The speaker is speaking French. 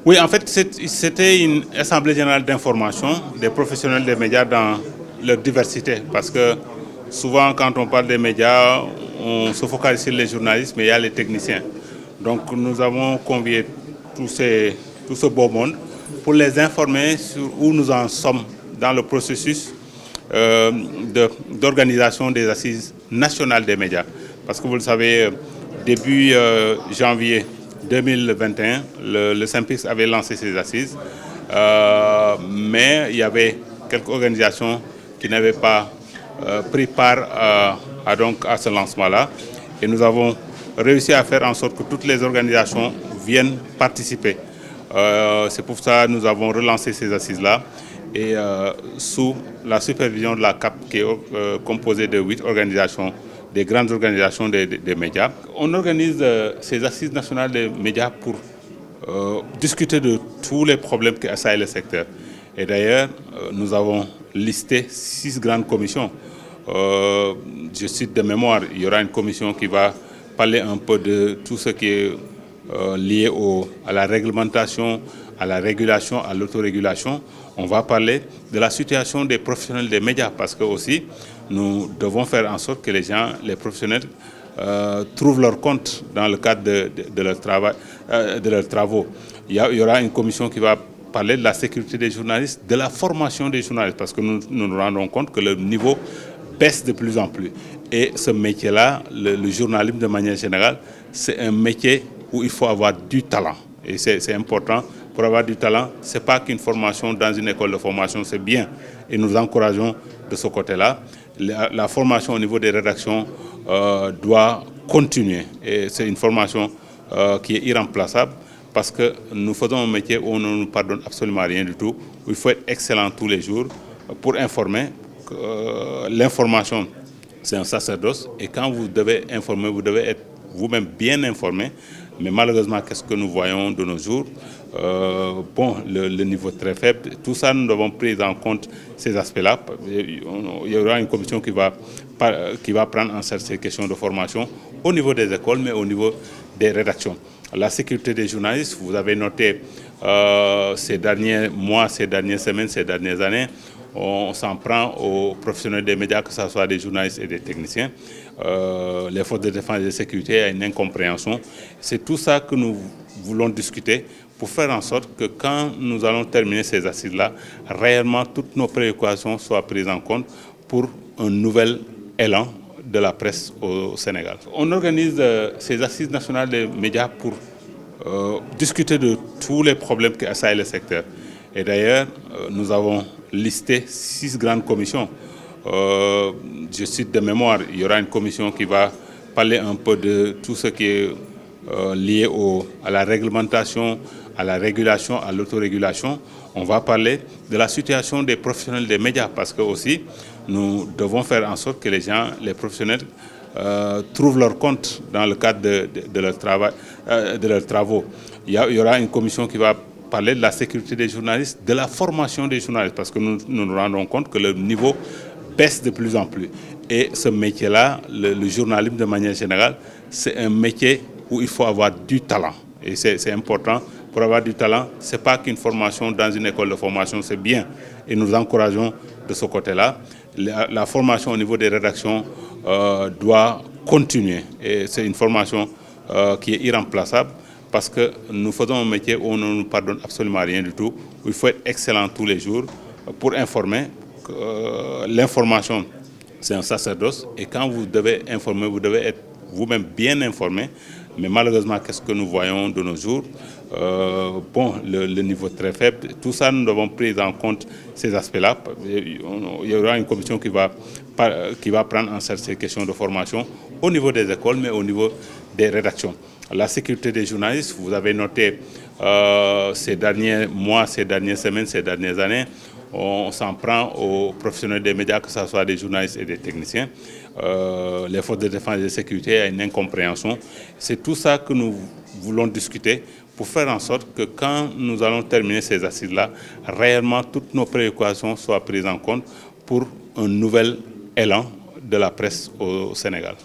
Oui, en fait, c'était une assemblée générale d'information des professionnels des médias dans leur diversité. Parce que souvent, quand on parle des médias, on se focalise sur les journalistes, mais il y a les techniciens. Donc, nous avons convié tout ce beau monde pour les informer sur où nous en sommes dans le processus d'organisation des assises nationales des médias. Parce que vous le savez, début janvier 2021, le SYNPICS avait lancé ses assises, mais il y avait quelques organisations qui n'avaient pas pris part à ce lancement-là. Et nous avons réussi à faire en sorte que toutes les organisations viennent participer. C'est pour ça que nous avons relancé ces assises-là. Et sous la supervision de la CAP, qui est composée de 8 organisations, des grandes organisations des médias. On organise ces assises nationales des médias pour discuter de tous les problèmes qui assaillent le secteur. Et d'ailleurs, nous avons listé 6 grandes commissions. Je cite de mémoire, il y aura une commission qui va parler un peu de tout ce qui est lié à la réglementation, à la régulation, à l'autorégulation. On va parler de la situation des professionnels des médias parce que aussi nous devons faire en sorte que les professionnels trouvent leur compte dans le cadre de leur travail, de leurs travaux. Il y aura une commission qui va parler de la sécurité des journalistes, de la formation des journalistes parce que nous nous rendons compte que le niveau baisse de plus en plus. Et ce métier-là, le journalisme de manière générale, c'est un métier où il faut avoir du talent. Et c'est important. Pour avoir du talent, ce n'est pas qu'une formation dans une école de formation, c'est bien. Et nous encourageons de ce côté-là. La formation au niveau des rédactions doit continuer. Et c'est une formation qui est irremplaçable parce que nous faisons un métier où on ne nous pardonne absolument rien du tout, où il faut être excellent tous les jours pour informer. L'information, c'est un sacerdoce. Et quand vous devez informer, vous devez être vous-même bien informé. Mais malheureusement, qu'est-ce que nous voyons de nos jours? Le niveau très faible. Tout ça, nous devons prendre en compte ces aspects-là. Il y aura une commission qui va prendre en charge ces questions de formation au niveau des écoles, mais au niveau des rédactions. La sécurité des journalistes, vous avez noté ces derniers mois, ces dernières semaines, ces dernières années, on s'en prend aux professionnels des médias, que ce soit des journalistes et des techniciens. Les forces de défense et de sécurité, il y a une incompréhension. C'est tout ça que nous voulons discuter pour faire en sorte que quand nous allons terminer ces assises-là, réellement toutes nos préoccupations soient prises en compte pour un nouvel élan de la presse au Sénégal. On organise ces assises nationales des médias pour discuter de tous les problèmes qui assaillent le secteur. Et d'ailleurs, nous avons listé 6 grandes commissions. Je cite de mémoire, il y aura une commission qui va parler un peu de tout ce qui est lié à la réglementation, à la régulation, à l'autorégulation. On va parler de la situation des professionnels des médias parce que aussi nous devons faire en sorte que les professionnels trouvent leur compte dans le cadre de leur travail, de leurs travaux. Il y aura une commission qui va parler de la sécurité des journalistes, de la formation des journalistes parce que nous nous rendons compte que le niveau baisse de plus en plus. Et ce métier-là, le journalisme de manière générale, c'est un métier où il faut avoir du talent. Et c'est important. Pour avoir du talent, ce n'est pas qu'une formation dans une école de formation, c'est bien. Et nous encourageons de ce côté-là. La formation au niveau des rédactions doit continuer. Et c'est une formation qui est irremplaçable parce que nous faisons un métier où on ne nous pardonne absolument rien du tout, où il faut être excellent tous les jours pour informer. L'information, c'est un sacerdoce. Et quand vous devez informer, vous devez être vous-même bien informé. Mais malheureusement, qu'est-ce que nous voyons de nos jours? Le niveau très faible. Tout ça, nous devons prendre en compte ces aspects-là. Il y aura une commission qui va prendre en charge ces questions de formation au niveau des écoles, mais au niveau des rédactions. La sécurité des journalistes, vous avez noté ces derniers mois, ces dernières semaines, ces dernières années, on s'en prend aux professionnels des médias, que ce soit des journalistes et des techniciens. Les forces de défense et de sécurité, il y a une incompréhension. C'est tout ça que nous voulons discuter pour faire en sorte que quand nous allons terminer ces assises-là, réellement toutes nos préoccupations soient prises en compte pour un nouvel élan de la presse au Sénégal.